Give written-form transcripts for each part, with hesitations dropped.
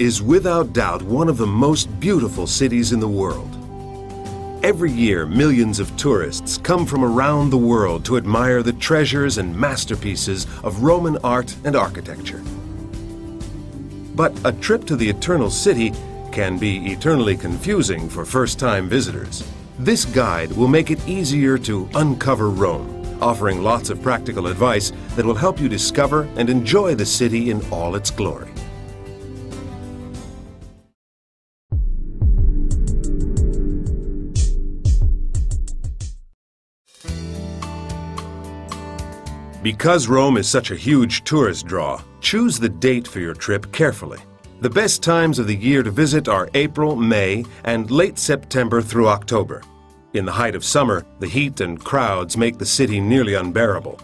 is without doubt one of the most beautiful cities in the world. Every year, millions of tourists come from around the world to admire the treasures and masterpieces of Roman art and architecture. But a trip to the Eternal City can be eternally confusing for first-time visitors. This guide will make it easier to uncover Rome, offering lots of practical advice that will help you discover and enjoy the city in all its glory. Because Rome is such a huge tourist draw, choose the date for your trip carefully. The best times of the year to visit are April, May, and late September through October. In the height of summer, the heat and crowds make the city nearly unbearable.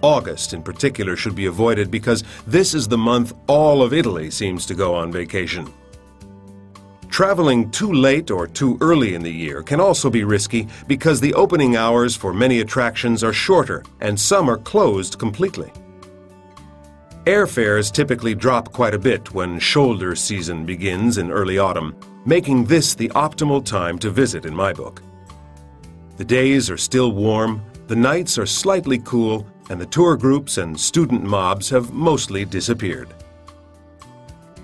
August, in particular, should be avoided because this is the month all of Italy seems to go on vacation. Traveling too late or too early in the year can also be risky because the opening hours for many attractions are shorter and some are closed completely. Airfares typically drop quite a bit when shoulder season begins in early autumn, making this the optimal time to visit in my book. The days are still warm, the nights are slightly cool, and the tour groups and student mobs have mostly disappeared.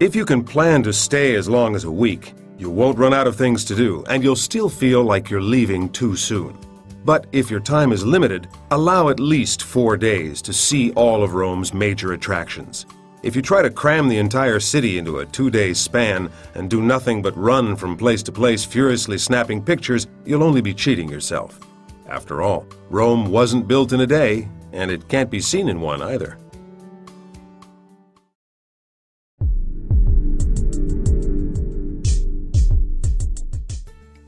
If you can plan to stay as long as a week, you won't run out of things to do, and you'll still feel like you're leaving too soon. But if your time is limited, allow at least 4 days to see all of Rome's major attractions. If you try to cram the entire city into a 2-day span and do nothing but run from place to place furiously snapping pictures, you'll only be cheating yourself. After all, Rome wasn't built in a day, and it can't be seen in one either.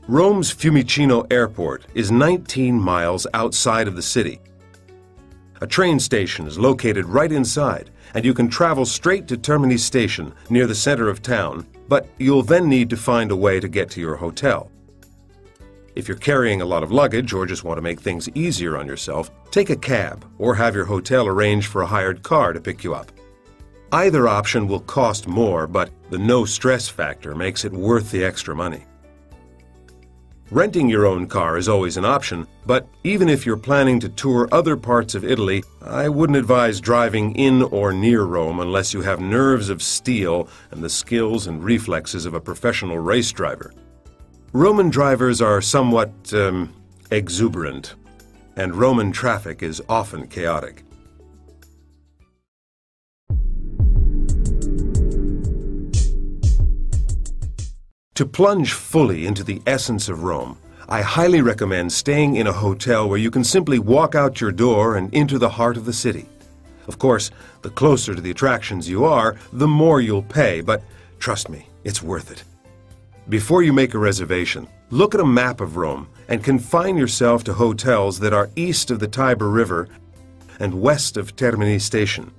Rome's Fiumicino Airport is 19 miles outside of the city. A train station is located right inside, and you can travel straight to Termini Station near the center of town, but you'll then need to find a way to get to your hotel. If you're carrying a lot of luggage or just want to make things easier on yourself, take a cab or have your hotel arrange for a hired car to pick you up. Either option will cost more, but the no-stress factor makes it worth the extra money. Renting your own car is always an option, but even if you're planning to tour other parts of Italy, I wouldn't advise driving in or near Rome unless you have nerves of steel and the skills and reflexes of a professional race driver. Roman drivers are somewhat exuberant, and Roman traffic is often chaotic. To plunge fully into the essence of Rome, I highly recommend staying in a hotel where you can simply walk out your door and into the heart of the city. Of course, the closer to the attractions you are, the more you'll pay, but trust me, it's worth it. Before you make a reservation, look at a map of Rome and confine yourself to hotels that are east of the Tiber River and west of Termini Station.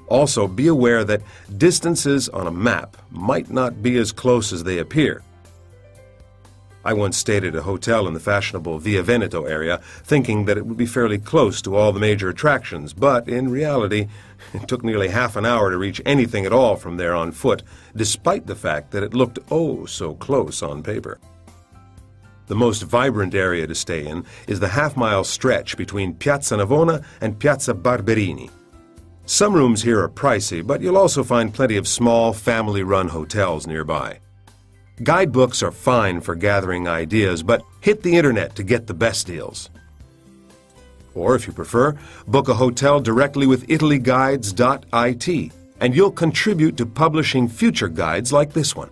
Also, be aware that distances on a map might not be as close as they appear. I once stayed at a hotel in the fashionable Via Veneto area, thinking that it would be fairly close to all the major attractions, but in reality, it took nearly half an hour to reach anything at all from there on foot, despite the fact that it looked oh so close on paper. The most vibrant area to stay in is the half-mile stretch between Piazza Navona and Piazza Barberini. Some rooms here are pricey, but you'll also find plenty of small, family-run hotels nearby. Guidebooks are fine for gathering ideas, but hit the internet to get the best deals. Or, if you prefer, book a hotel directly with italyguides.it, and you'll contribute to publishing future guides like this one.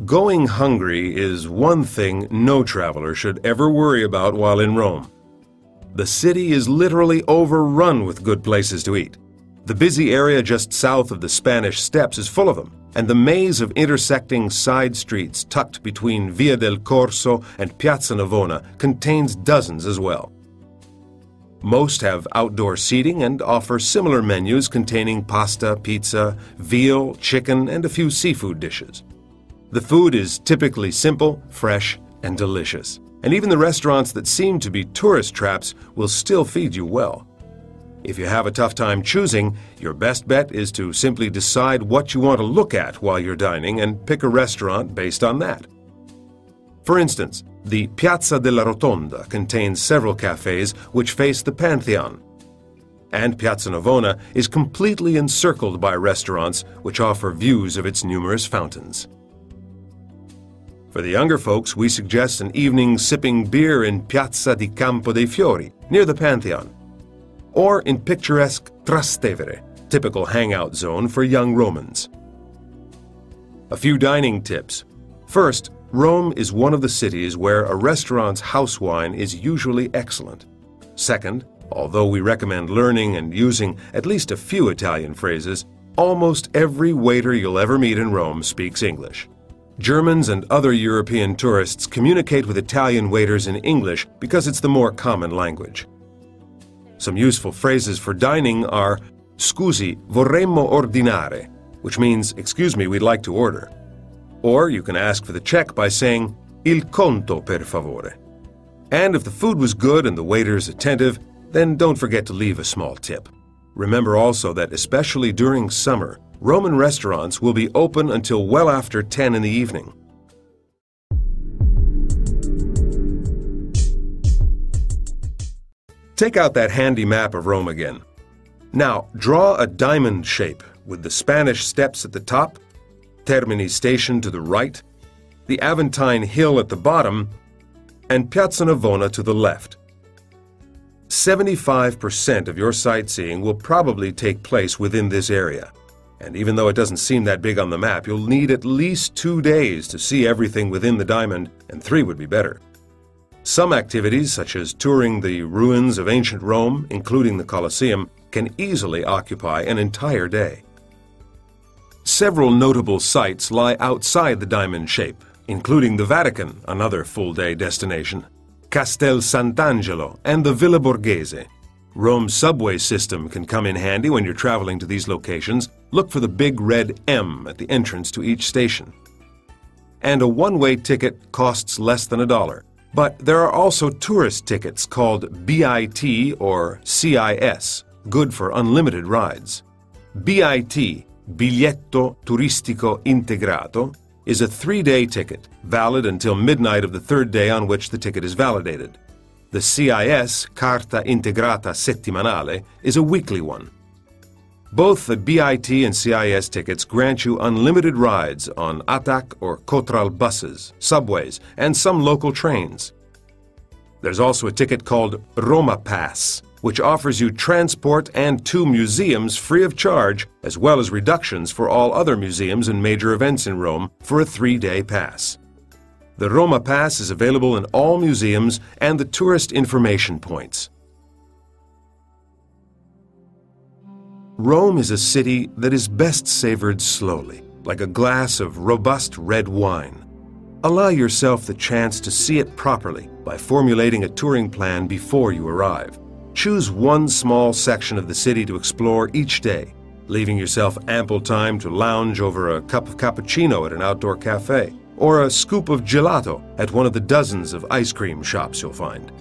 Going hungry is one thing no traveler should ever worry about while in Rome. The city is literally overrun with good places to eat. The busy area just south of the Spanish Steps is full of them, and the maze of intersecting side streets tucked between Via del Corso and Piazza Navona contains dozens as well. Most have outdoor seating and offer similar menus containing pasta, pizza, veal, chicken, and a few seafood dishes. The food is typically simple, fresh, and delicious, and even the restaurants that seem to be tourist traps will still feed you well. If you have a tough time choosing, your best bet is to simply decide what you want to look at while you're dining and pick a restaurant based on that. For instance, the Piazza della Rotonda contains several cafes which face the Pantheon, and Piazza Navona is completely encircled by restaurants which offer views of its numerous fountains. For the younger folks, we suggest an evening sipping beer in Piazza di Campo dei Fiori, near the Pantheon, or in picturesque Trastevere, typical hangout zone for young Romans. A few dining tips. First, Rome is one of the cities where a restaurant's house wine is usually excellent. Second, although we recommend learning and using at least a few Italian phrases, almost every waiter you'll ever meet in Rome speaks English. Germans and other European tourists communicate with Italian waiters in English because it's the more common language. Some useful phrases for dining are "Scusi, vorremmo ordinare," which means, "Excuse me, we'd like to order." Or you can ask for the check by saying "Il conto, per favore." And if the food was good and the waiter's attentive, then don't forget to leave a small tip. Remember also that especially during summer, Roman restaurants will be open until well after 10 in the evening. Take out that handy map of Rome again. Now, draw a diamond shape with the Spanish Steps at the top, Termini Station to the right, the Aventine Hill at the bottom, and Piazza Navona to the left. 75% of your sightseeing will probably take place within this area. And even though it doesn't seem that big on the map, you'll need at least 2 days to see everything within the diamond, and 3 would be better. Some activities, such as touring the ruins of ancient Rome, including the Colosseum, can easily occupy an entire day. Several notable sites lie outside the diamond shape, including the Vatican, another full-day destination, Castel Sant'Angelo, and the Villa Borghese. Rome's subway system can come in handy when you're traveling to these locations. Look for the big red M at the entrance to each station. And a one-way ticket costs less than $1. But there are also tourist tickets called BIT or CIS, good for unlimited rides. BIT, Biglietto Turistico Integrato, is a 3-day ticket, valid until midnight of the 3rd day on which the ticket is validated. The CIS, Carta Integrata Settimanale, is a weekly one. Both the BIT and CIS tickets grant you unlimited rides on ATAC or Cotral buses, subways, and some local trains. There's also a ticket called Roma Pass, which offers you transport and 2 museums free of charge, as well as reductions for all other museums and major events in Rome for a 3-day pass. The Roma Pass is available in all museums and the tourist information points. Rome is a city that is best savored slowly, like a glass of robust red wine. Allow yourself the chance to see it properly by formulating a touring plan before you arrive. Choose one small section of the city to explore each day, leaving yourself ample time to lounge over a cup of cappuccino at an outdoor cafe, or a scoop of gelato at one of the dozens of ice cream shops you'll find.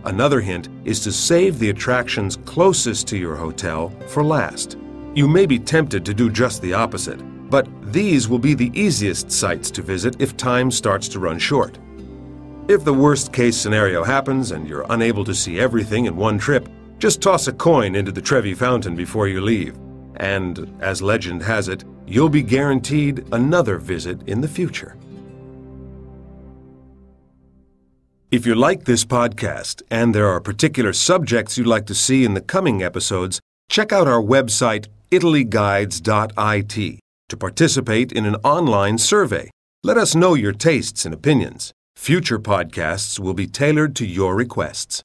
Another hint is to save the attractions closest to your hotel for last. You may be tempted to do just the opposite, but these will be the easiest sites to visit if time starts to run short. If the worst-case scenario happens and you're unable to see everything in one trip, just toss a coin into the Trevi Fountain before you leave. And, as legend has it, you'll be guaranteed another visit in the future. If you like this podcast and there are particular subjects you'd like to see in the coming episodes, check out our website italyguides.it to participate in an online survey. Let us know your tastes and opinions. Future podcasts will be tailored to your requests.